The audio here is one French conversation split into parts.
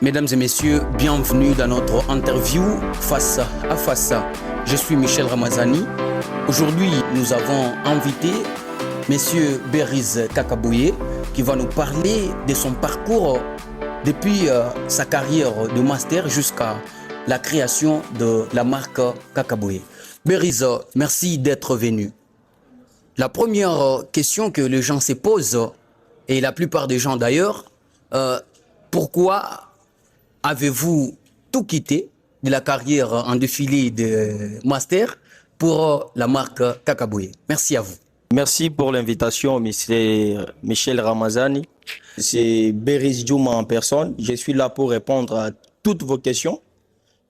Mesdames et messieurs, bienvenue dans notre interview face à face. Je suis Michel Ramazani. Aujourd'hui, nous avons invité Monsieur Beriz Kakabouye qui va nous parler de son parcours depuis sa carrière de master jusqu'à la création de la marque Kakabouye. Beriz, merci d'être venu. La première question que les gens se posent, et la plupart des gens d'ailleurs, pourquoi avez-vous tout quitté de la carrière en défilé de master pour la marque Kakabouye? Merci à vous. Merci pour l'invitation, Michel Ramazani. C'est Beriz Djouma en personne. Je suis là pour répondre à toutes vos questions.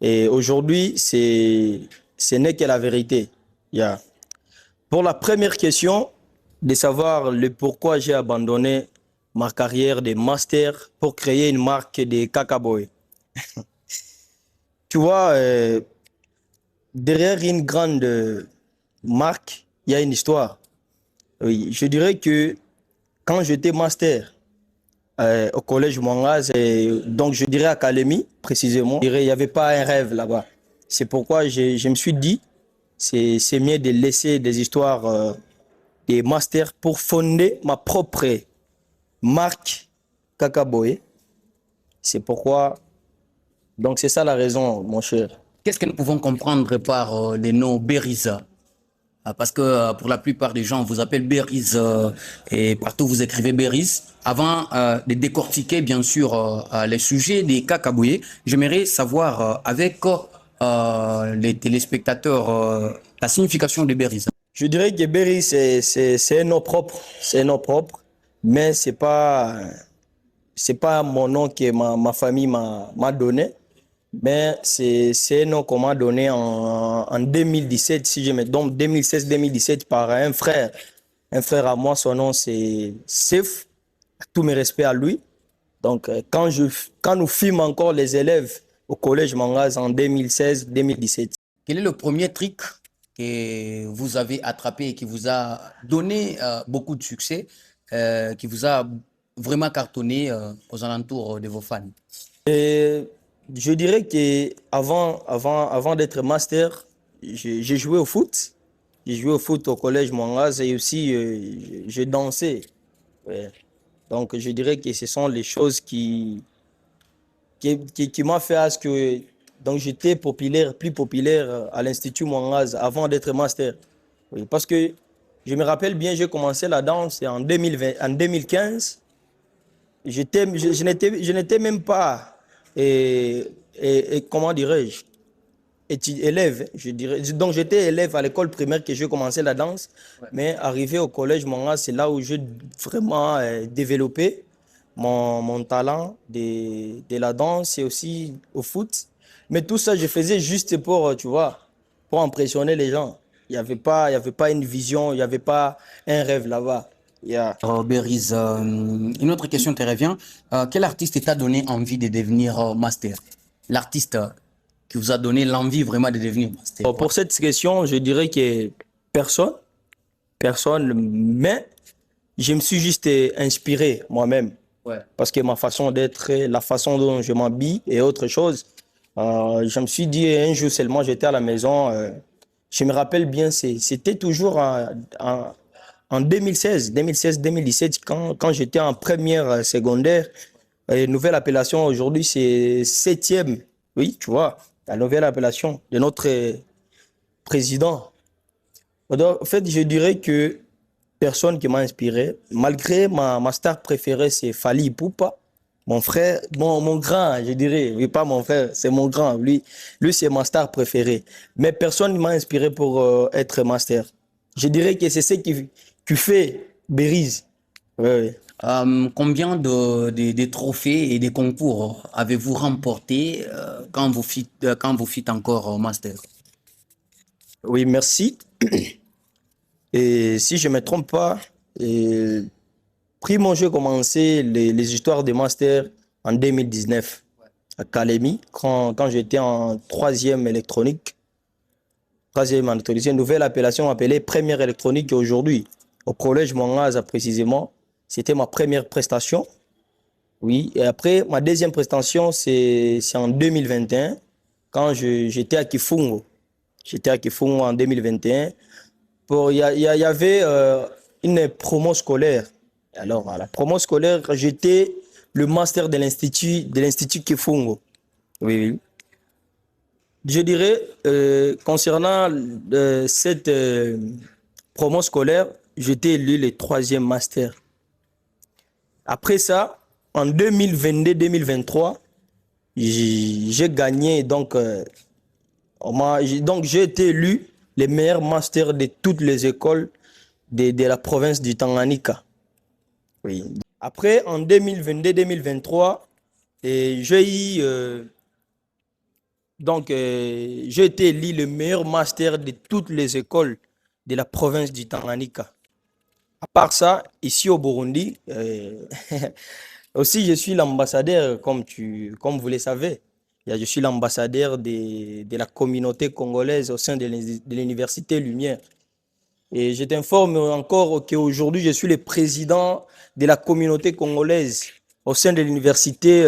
Et aujourd'hui, ce n'est que la vérité. Pour la première question, de savoir le pourquoi j'ai abandonné ma carrière de master pour créer une marque de Kakabouye. Tu vois, derrière une grande marque, il y a une histoire. Oui, je dirais que quand j'étais master au collège Mouangaz, donc je dirais académie précisément, il n'y avait pas un rêve là-bas. C'est pourquoi je me suis dit, c'est mieux de laisser des histoires des masters pour fonder ma propre marque Kakabouye. C'est pourquoi, donc c'est ça la raison, mon cher. Qu'est-ce que nous pouvons comprendre par le nom Beriz? Parce que pour la plupart des gens, on vous appelle Beriz et partout vous écrivez Beriz. Avant de décortiquer bien sûr les sujets des Kakabouye, j'aimerais savoir avec les téléspectateurs la signification de Beriz. Je dirais que Beriz, c'est un nom propre, mais c'est pas mon nom que ma famille m'a donné, mais c'est un nom qu'on m'a donné en 2017, si je me trompe, 2016-2017 par un frère à moi. Son nom c'est Sef, tous mes respects à lui. Donc quand nous fîmes encore les élèves au collège Mangaz en 2016-2017. Quel est le premier truc que vous avez attrapé et qui vous a donné beaucoup de succès, qui vous a vraiment cartonné aux alentours de vos fans? Et je dirais que avant d'être master, j'ai joué au foot. J'ai joué au foot au collège Mouangaz et aussi j'ai dansé. Ouais. Donc je dirais que ce sont les choses qui m'ont fait à ce que donc j'étais plus populaire à l'Institut Mouangaz avant d'être master. Oui, parce que je me rappelle bien, j'ai commencé la danse en 2015. Je n'étais même pas, comment dirais-je, élève, je dirais. Donc j'étais élève à l'école primaire que j'ai commencé la danse, ouais. Mais arrivé au collège Manga, c'est là où j'ai vraiment développé mon talent de la danse et aussi au foot. Mais tout ça, je faisais juste pour, tu vois, pour impressionner les gens. Il n'y avait pas une vision, il n'y avait pas un rêve là-bas. Yeah. Beriz, une autre question te revient. Quel artiste t'a donné envie de devenir master? L'artiste qui vous a donné l'envie vraiment de devenir master? Pour cette question, je dirais que personne, mais je me suis juste inspiré moi-même. Ouais. Parce que ma façon d'être, la façon dont je m'habille et autre chose, je me suis dit un jour seulement, j'étais à la maison, je me rappelle bien, c'était toujours en 2016-2017, quand j'étais en première secondaire, nouvelle appellation aujourd'hui, c'est 7e. Oui, tu vois, la nouvelle appellation de notre président. En fait, je dirais que personne qui m'a inspiré, malgré ma star préférée, c'est Fally Ipupa. Mon frère, mon grand, je dirais, oui, pas mon frère, c'est mon grand. Lui c'est ma star préférée. Mais personne ne m'a inspiré pour être master. Je dirais que c'est ce qui fait Beriz. Ouais. Combien de trophées et de concours avez-vous remporté quand vous fîtes encore master? Oui, merci. Et si je ne me trompe pas, primo, j'ai commencé les histoires de master en 2019 à Calémie, quand j'étais en 3e électronique. troisième en introduction, une nouvelle appellation appelée première électronique aujourd'hui. Au collège Mwangaza précisément, c'était ma première prestation. Oui, et après, ma deuxième prestation, c'est en 2021, quand j'étais à Kifungo. J'étais à Kifungo en 2021. Il y avait une promo scolaire. Alors, à la promo scolaire, j'étais le master de l'Institut Kifungo. Oui, oui. Je dirais, concernant cette promo scolaire, j'étais élu le troisième master. Après ça, en 2022-2023, j'ai gagné, donc, donc j'ai été élu le meilleur master de toutes les écoles de la province du Tanganyika. Oui. Après, en 2022-2023, j'ai eu, donc, j'ai été élu le meilleur master de toutes les écoles de la province du Tanganyika. À part ça, ici au Burundi, aussi je suis l'ambassadeur, comme vous le savez. Je suis l'ambassadeur de la communauté congolaise au sein de l'Université Lumière. Et je t'informe encore qu'aujourd'hui, je suis le président de la communauté congolaise au sein de l'Université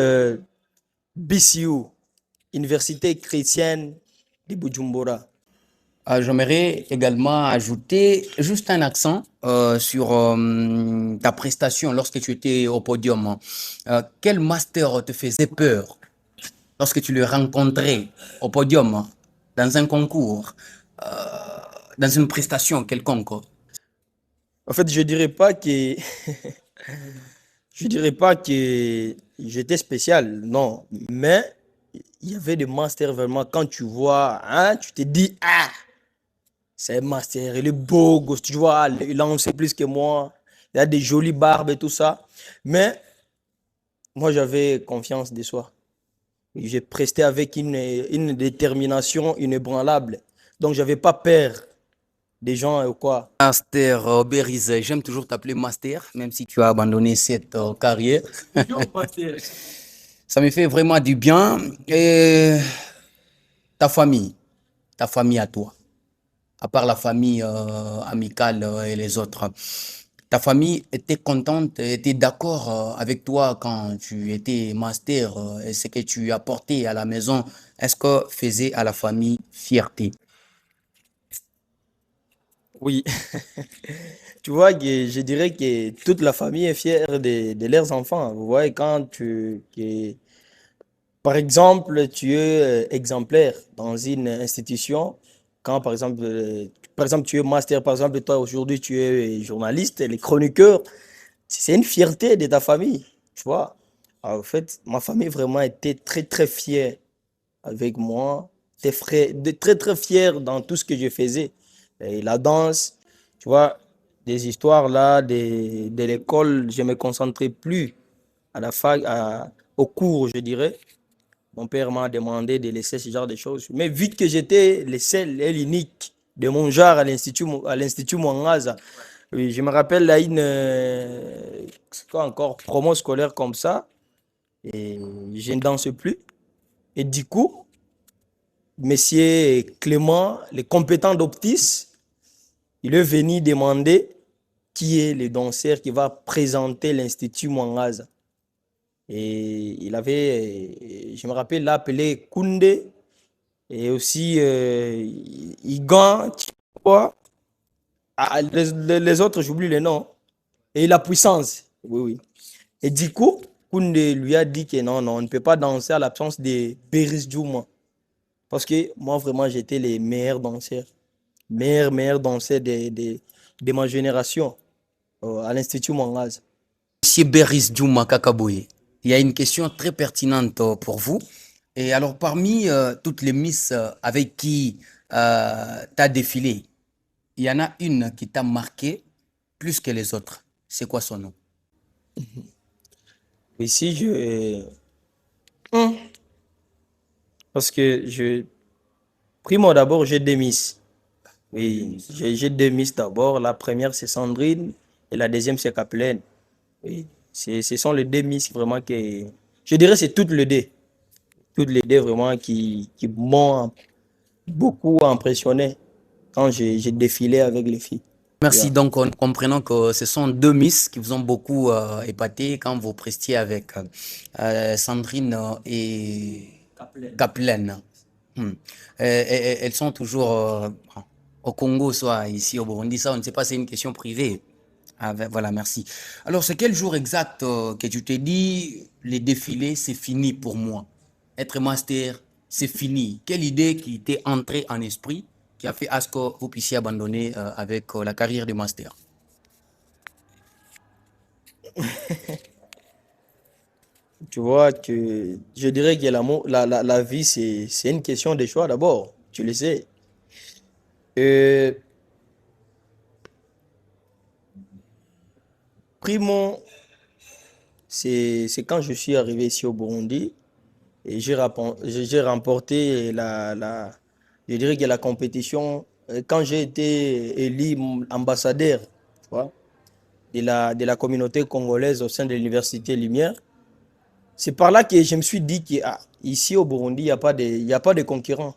BCU, Université chrétienne de Bujumbura. J'aimerais également ajouter juste un accent sur ta prestation lorsque tu étais au podium. Quel master te faisait peur lorsque tu le rencontrais au podium, dans un concours, euh, dans une prestation quelconque? En fait, je dirais pas que je dirais pas que j'étais spécial, non. Mais il y avait des masters vraiment, quand tu vois, hein, tu te dis, ah, c'est un master, il est beau, gosse, tu vois, il en sait plus que moi, il a des jolies barbes et tout ça. Mais moi, j'avais confiance de soi. J'ai presté avec une détermination inébranlable. Donc, j'avais pas peur des gens ou quoi. Master Beriz, j'aime toujours t'appeler Master, même si tu as abandonné cette carrière. Ça me fait vraiment du bien. Et ta famille à toi, à part la famille amicale et les autres, ta famille était contente, était d'accord avec toi quand tu étais master et ce que tu apportais à la maison, est-ce que faisait à la famille fierté? Oui, tu vois, je dirais que toute la famille est fière de leurs enfants. Vous voyez, par exemple, tu es exemplaire dans une institution, quand par exemple, tu es master, par exemple, toi aujourd'hui, tu es journaliste, les chroniqueurs, c'est une fierté de ta famille, tu vois. En fait, ma famille vraiment était très, très fière avec moi, très, très fière dans tout ce que je faisais. Et la danse, tu vois, des histoires là, de l'école, je me concentrais plus à la fac, au cours, je dirais. Mon père m'a demandé de laisser ce genre de choses. Mais vu que j'étais le seul et l'unique de mon genre à l'Institut Mwangaza, oui, je me rappelle là c'est quoi encore, promo scolaire comme ça, et je ne danse plus. Et du coup, Monsieur Clément, le compétent d'Optis, il est venu demander qui est le danseur qui va présenter l'Institut Mwangaza. Et il avait, je me rappelle, l'appelé Koundé et aussi Igan, quoi. Ah, les autres, j'oublie les noms. Et la puissance, oui, oui. Et du coup, Koundé lui a dit que non, non, on ne peut pas danser à l'absence de Beris Djouma. Parce que moi, vraiment, j'étais les meilleurs danseurs. Meilleurs danseurs de ma génération à l'Institut Mwangaza. Monsieur Beris Djouma Kakaboye, il y a une question très pertinente pour vous. Et alors, parmi toutes les Miss avec qui tu as défilé, il y en a une qui t'a marqué plus que les autres. C'est quoi son nom? Ici, parce que primo d'abord, j'ai deux Miss. Oui, j'ai deux Miss d'abord. La première, c'est Sandrine et la deuxième, c'est Capelaine. Oui, ce sont les deux Miss vraiment que... Je dirais c'est toutes les deux. Toutes les deux vraiment qui m'ont beaucoup impressionné. quand j'ai défilé avec les filles. Merci. Donc, comprenons que ce sont deux Miss qui vous ont beaucoup épaté quand vous prestiez avec Sandrine et Kaplan. Elles sont toujours au Congo, soit ici au Burundi. Ça, on ne sait pas, c'est une question privée. Voilà, merci. Alors, c'est quel jour exact que tu t'es dit, les défilés, c'est fini pour moi? Être master, c'est fini. Quelle idée qui t'est entrée en esprit qui a fait à ce que vous puissiez abandonner avec la carrière de master? Tu vois, je dirais que l'amour, la vie, c'est une question de choix d'abord. Tu le sais. Euh, Primo, c'est quand je suis arrivé ici au Burundi et j'ai remporté je dirais que la compétition quand j'ai été élu ambassadeur, tu vois, de la communauté congolaise au sein de l'université Lumière. C'est par là que je me suis dit que ici au Burundi, il y a pas de concurrents.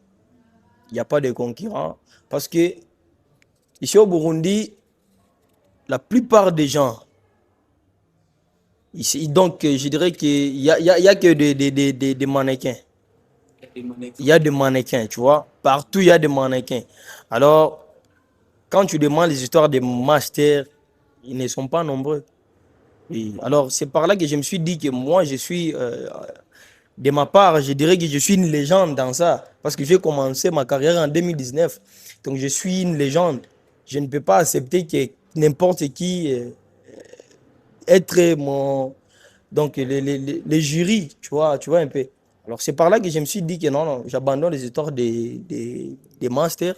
Il n'y a pas de concurrents parce que ici au Burundi, la plupart des gens, ici, donc je dirais qu'il y a que des mannequins. Il y a des mannequins, tu vois. Partout, il y a des mannequins. Alors, quand tu demandes les histoires des masters, ils ne sont pas nombreux. Oui. Alors, c'est par là que je me suis dit que moi, de ma part, je dirais que je suis une légende dans ça. Parce que j'ai commencé ma carrière en 2019. Donc, je suis une légende. Je ne peux pas accepter que n'importe qui être mon. Donc, les jurys, tu vois un peu. Alors, c'est par là que je me suis dit que non, non, j'abandonne les histoires des masters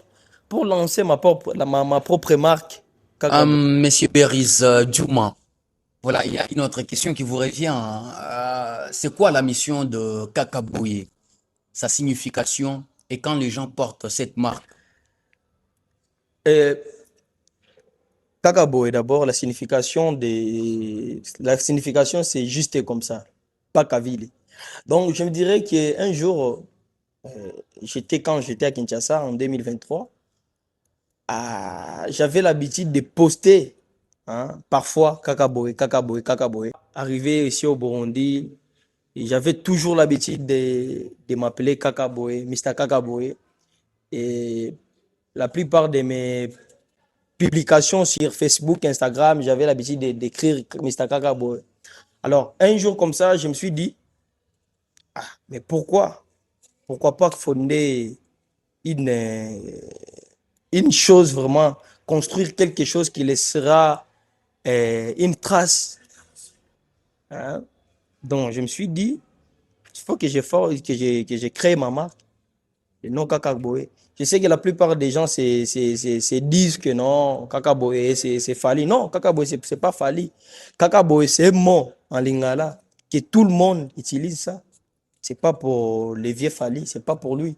pour lancer ma propre marque. Kakabo. Monsieur Beris Djouma, voilà, il y a une autre question qui vous revient. C'est quoi la mission de Kakabouye, sa signification et quand les gens portent cette marque? Euh, Kakabo est d'abord la signification, c'est juste comme ça, pas Kavili. Donc, je me dirais qu'un jour, quand j'étais à Kinshasa en 2023, j'avais l'habitude de poster, hein, parfois Kakaboé, Kakaboé, Kakaboé. Arrivé ici au Burundi, et j'avais toujours l'habitude de m'appeler Kakaboé, Mr. Kakaboé. Et la plupart de mes publications sur Facebook, Instagram, j'avais l'habitude d'écrire Mr. Kakaboé. Alors, un jour comme ça, je me suis dit, mais pourquoi? Pourquoi pas fonder une, une chose vraiment, construire quelque chose qui laissera une trace, hein. Donc, je me suis dit, il faut que j'ai créé ma marque, le nom Kakaboé. Je sais que la plupart des gens disent que non, Kakaboé, c'est Fali. Non, Kakaboé, c'est pas Fali. Kakaboé, c'est un mot en lingala que tout le monde utilise ça. C'est pas pour les vieux Fali, c'est pas pour lui.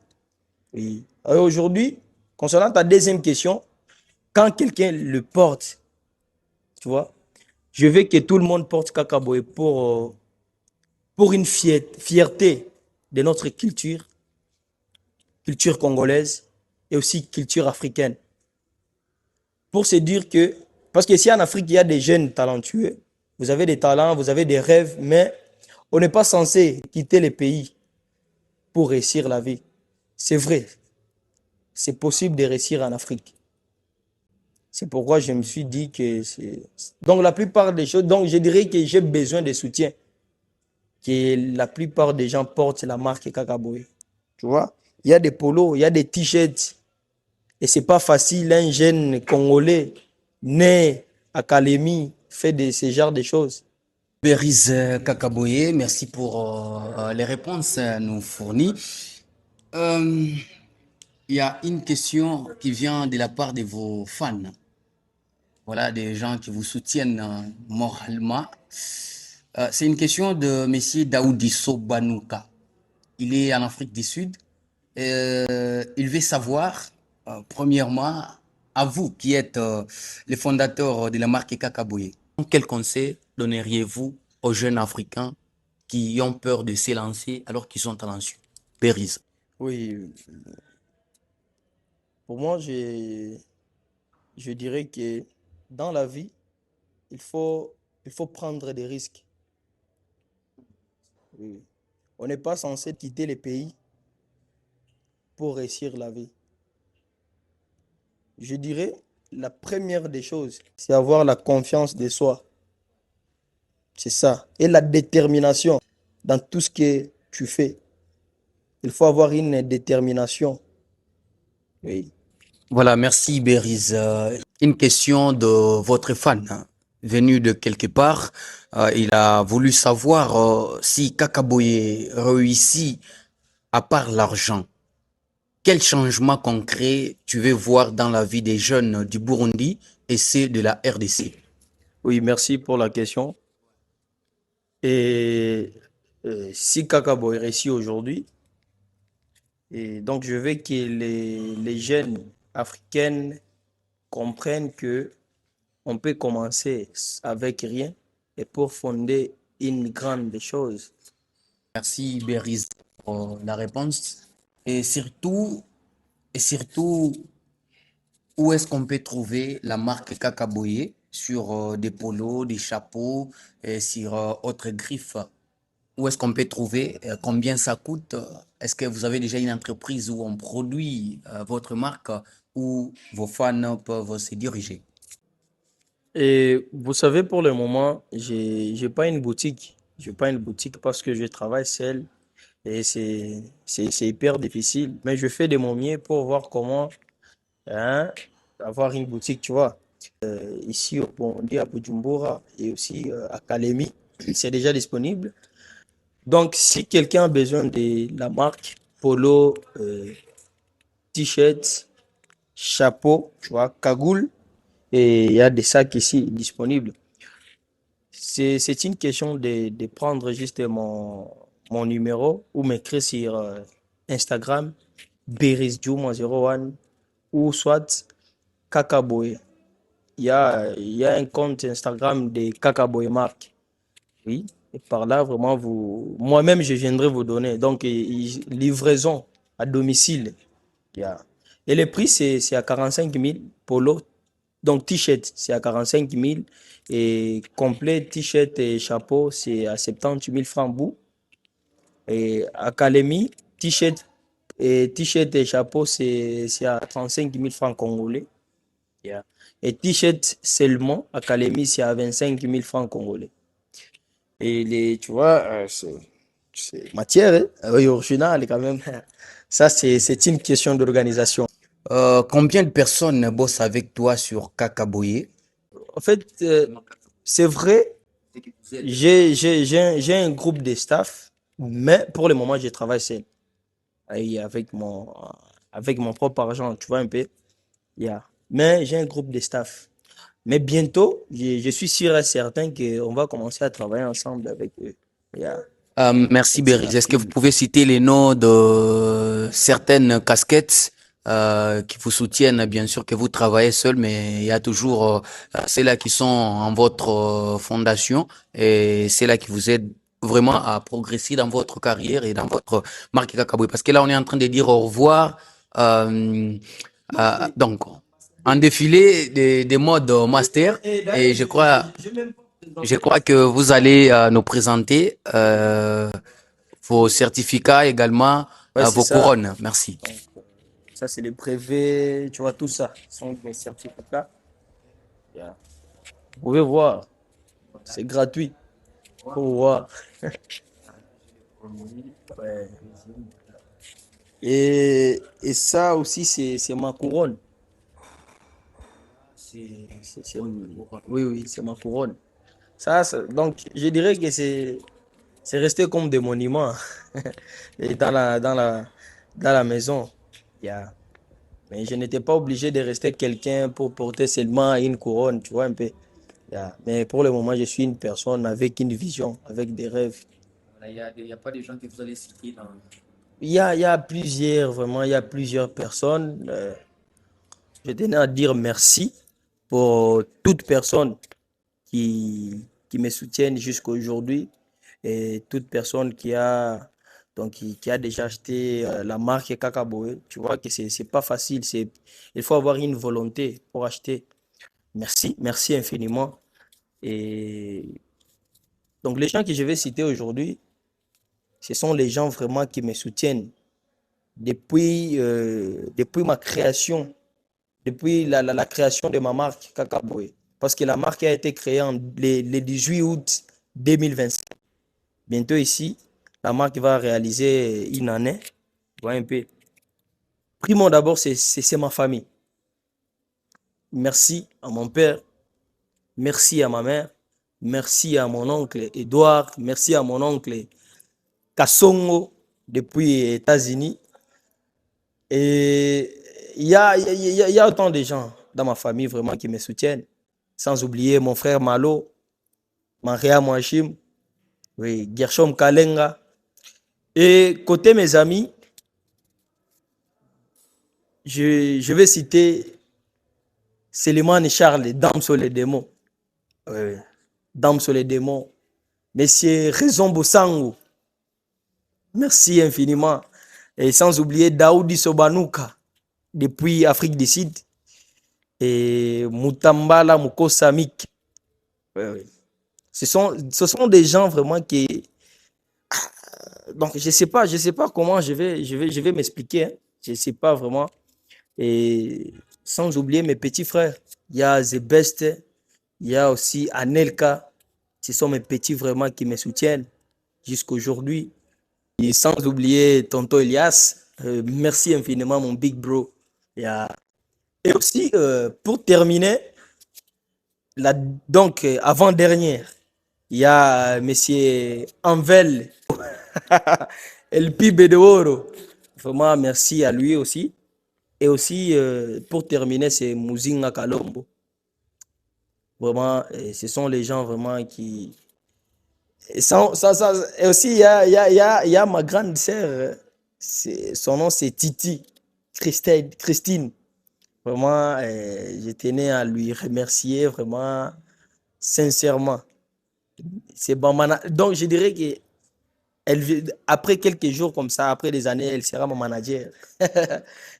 Oui. Aujourd'hui, concernant ta deuxième question, quand quelqu'un le porte, tu vois, je veux que tout le monde porte Kakaboé pour une fierté de notre culture congolaise et aussi culture africaine. Pour se dire que, parce que si en Afrique, il y a des jeunes talentueux, vous avez des talents, vous avez des rêves, mais on n'est pas censé quitter les pays pour réussir la vie. C'est vrai, c'est possible de réussir en Afrique. C'est pourquoi je me suis dit que c'est. Donc, la plupart des choses, donc je dirais que j'ai besoin de soutien. Que la plupart des gens portent la marque Kakaboé. Tu vois, il y a des polos, il y a des t-shirts. Et c'est pas facile, un jeune Congolais né à Kalemi fait de ce genre de choses. Beris Kakabouye, merci pour les réponses nous fournies. Euh, Il y a une question qui vient de la part de vos fans. Voilà, des gens qui vous soutiennent moralement. C'est une question de Monsieur Daoudi Sobanouka. Il est en Afrique du Sud. Il veut savoir, premièrement, à vous qui êtes les fondateurs de la marque Kakabouye, quel conseil donneriez-vous aux jeunes Africains qui ont peur de s'élancer alors qu'ils sont talentueux? Périse. Oui, Pour moi, je dirais que dans la vie, il faut, il faut prendre des risques. Oui. On n'est pas censé quitter les pays pour réussir la vie. Je dirais, la première des choses, c'est avoir la confiance de soi. C'est ça. Et la détermination dans tout ce que tu fais. Il faut avoir une détermination. Oui. Voilà, merci Beriz. Une question de votre fan, hein, venu de quelque part. Il a voulu savoir si Kakaboye réussit à part l'argent. Quel changement concret tu veux voir dans la vie des jeunes du Burundi et ceux de la RDC? Oui, merci pour la question. Et si Kakabo est réussi aujourd'hui, et donc je veux que les jeunes africaines comprennent que on peut commencer avec rien et pour fonder une grande chose. Merci Beriz pour la réponse. Et surtout, et surtout, où est-ce qu'on peut trouver la marque Kakaboye sur des polos, des chapeaux et sur autres griffes? Où est-ce qu'on peut trouver? Combien ça coûte? Est-ce que vous avez déjà une entreprise où on produit votre marque où vos fans peuvent se diriger? Et vous savez, pour le moment, j'ai pas une boutique. J'ai pas une boutique parce que je travaille seul et c'est hyper difficile. Mais je fais de mon mieux pour voir comment hein, avoir une boutique, tu vois. Ici au Burundi, à Bujumbura et aussi à Kalemi, c'est déjà disponible. Donc, si quelqu'un a besoin de la marque polo, t-shirt, chapeau, tu vois, cagoule, et il y a des sacs ici disponibles. C'est une question de prendre juste mon numéro ou m'écrire sur Instagram, berizjuma01 ou soit Kakaboy. Il y a un compte Instagram de Kakaboy Mark. Oui. Et par là, vraiment, moi-même, je viendrai vous donner. Donc, livraison à domicile. Yeah. Et le prix, c'est à 45 000 polo. Donc, t-shirt, c'est à 45 000. Et complet, t-shirt et chapeau, c'est à 70 000 francs bout. Et académie, t-shirt et chapeau, c'est à 35 000 francs congolais. Yeah. Et t-shirt seulement, académie, c'est à 25 000 francs congolais. Et tu vois, c'est matière, hein, oui, original quand même. Ça, c'est une question d'organisation. Combien de personnes bossent avec toi sur Kakaboye? En fait, c'est vrai, j'ai un groupe de staff, mais pour le moment, je travaille seul. Et avec mon propre argent, tu vois un peu. Yeah. Mais j'ai un groupe de staff. Mais bientôt, je suis sûr et certain qu'on va commencer à travailler ensemble avec eux. Yeah. Merci Béris. Est-ce que vous pouvez citer les noms de certaines casquettes qui vous soutiennent? Bien sûr que vous travaillez seul, mais il y a toujours celles-là qui sont en votre fondation et celles-là qui vous aident vraiment à progresser dans votre carrière et dans votre marque Kakaboy. Parce que là, on est en train de dire au revoir. Donc, en défilé des modes master et je crois que vous allez nous présenter vos certificats également, Ouais, c'est vos ça. couronnes. Merci. Donc, ça, c'est les brevets, tu vois, tout ça. Ce sont mes certificats. Yeah. Vous pouvez voir, c'est gratuit. Pour voir. Ouais. Et ça aussi, c'est ma couronne. Oui, oui, c'est ma couronne. Donc, je dirais que c'est resté comme des monuments et dans la maison. Yeah. Mais je n'étais pas obligé de rester quelqu'un pour porter seulement une couronne, tu vois un peu. Yeah. Mais pour le moment, je suis une personne avec une vision, avec des rêves. Il n'y a pas de gens que vous allez citer dans... Il y a plusieurs, vraiment, il y a plusieurs personnes. Je tenais à dire merci pour toute personne qui me soutiennent jusqu'à aujourd'hui et toute personne donc qui a déjà acheté la marque Kakaboe. Tu vois que c'est pas facile, il faut avoir une volonté pour acheter. Merci infiniment. Et donc les gens que je vais citer aujourd'hui, ce sont les gens vraiment qui me soutiennent depuis ma création, depuis la création de ma marque Kakaboe. Parce que la marque a été créée le 18 août 2025. Bientôt ici, la marque va réaliser une année. Voilà un peu. Primo d'abord, c'est ma famille. Merci à mon père, merci à ma mère, merci à mon oncle Edouard, merci à mon oncle Kassongo depuis les États-Unis. Et il y a autant de gens dans ma famille vraiment qui me soutiennent. Sans oublier mon frère Malo, Maria Mwachim, oui, Gershom Kalenga. Et côté mes amis, je vais citer Seliman Charles, Dame sur les démons. Oui, Dame sur les démons. Monsieur Raison Bosango, merci infiniment. Et sans oublier Daoudi Sobanouka, depuis Afrique du Sud. Et Moutambala Mukosamik. Oui, oui. Ce sont des gens vraiment qui... Donc, je sais pas comment je vais m'expliquer. Hein. Je ne sais pas vraiment. Et sans oublier mes petits frères. Il y a The Best, il y a aussi Anelka. Ce sont mes petits vraiment qui me soutiennent jusqu'à aujourd'hui. Et sans oublier Tonton Elias. Merci infiniment, mon big bro. Et aussi, pour terminer, donc, avant-dernière, il y a Monsieur Anvel, El Pibe de Oro. Vraiment, merci à lui aussi. Et aussi, pour terminer, c'est Muzinga Kalombo. Vraiment, ce sont les gens vraiment qui... Et aussi, il y a ma grande sœur, son nom c'est Titi, Christine. Vraiment, je tenais à lui remercier vraiment sincèrement. C'est bon, donc je dirais que après quelques jours comme ça, après des années, elle sera mon manager.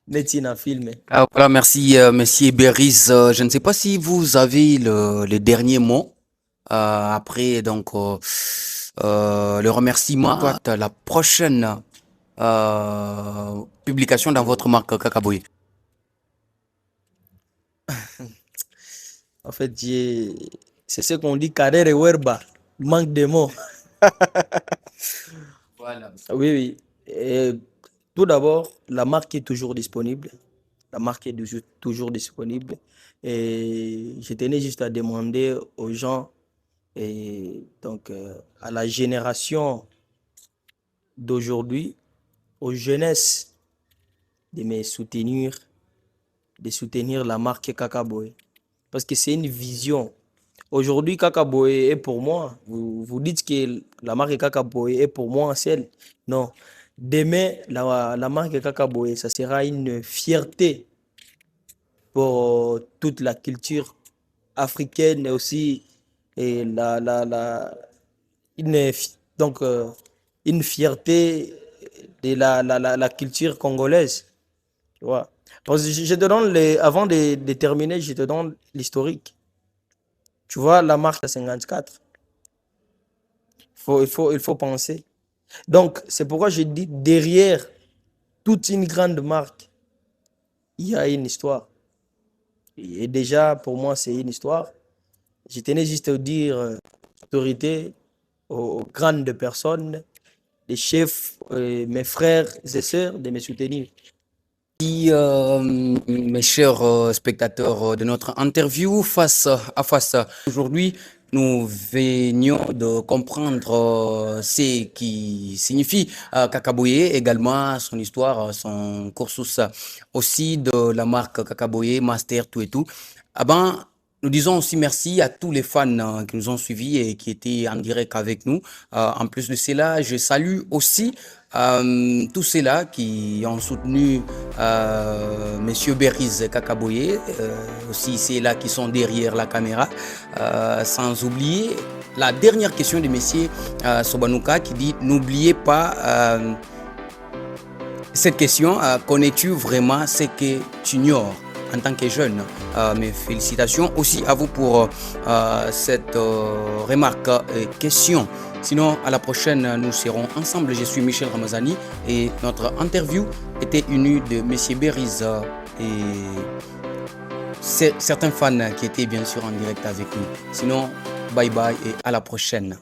Netina film. Ah, voilà, merci, monsieur Beris. Je ne sais pas si vous avez le dernier mot après donc le remerciement de la prochaine publication dans votre marque Kakaboe. En fait, c'est ce qu'on dit, carré et werba, manque de mots. Voilà. Oui, oui. Et tout d'abord, la marque est toujours disponible. La marque est toujours disponible. Et je tenais juste à demander aux gens, et donc à la génération d'aujourd'hui, aux jeunesses, de me soutenir, de soutenir la marque Kakaboe. Parce que c'est une vision. Aujourd'hui, Kakaboe est pour moi. Vous dites que la marque Kakaboe est pour moi seule. Non. Demain, la marque Kakaboe, ça sera une fierté pour toute la culture africaine et aussi et donc, une fierté de la culture congolaise. Tu vois. Parce que je te donne avant de terminer, je te donne l'historique. Tu vois, la marque à 54. Il faut penser. Donc, c'est pourquoi je dis, derrière toute une grande marque, il y a une histoire. Et déjà, pour moi, c'est une histoire. Je tenais juste à dire, autorité, aux grandes personnes, les chefs, mes frères et sœurs, de me soutenir. Et, mes chers spectateurs de notre interview face à face, aujourd'hui, nous venions de comprendre ce qui signifie Kakaboe, également son histoire, son cursus aussi de la marque Kakaboe, Master, tout et tout. Ah ben, nous disons aussi merci à tous les fans qui nous ont suivis et qui étaient en direct avec nous. En plus de cela, je salue aussi tous ceux-là qui ont soutenu Monsieur Beris Kakaboe, aussi ceux-là qui sont derrière la caméra, sans oublier la dernière question de monsieur Sobanouka qui dit n'oubliez pas cette question, connais-tu vraiment ce que tu ignores en tant que jeune? Mes félicitations aussi à vous pour cette remarque et question. Sinon, à la prochaine, nous serons ensemble. Je suis Michel Ramazani et notre interview était une de M. Beriz et certains fans qui étaient bien sûr en direct avec nous. Sinon, bye bye et à la prochaine.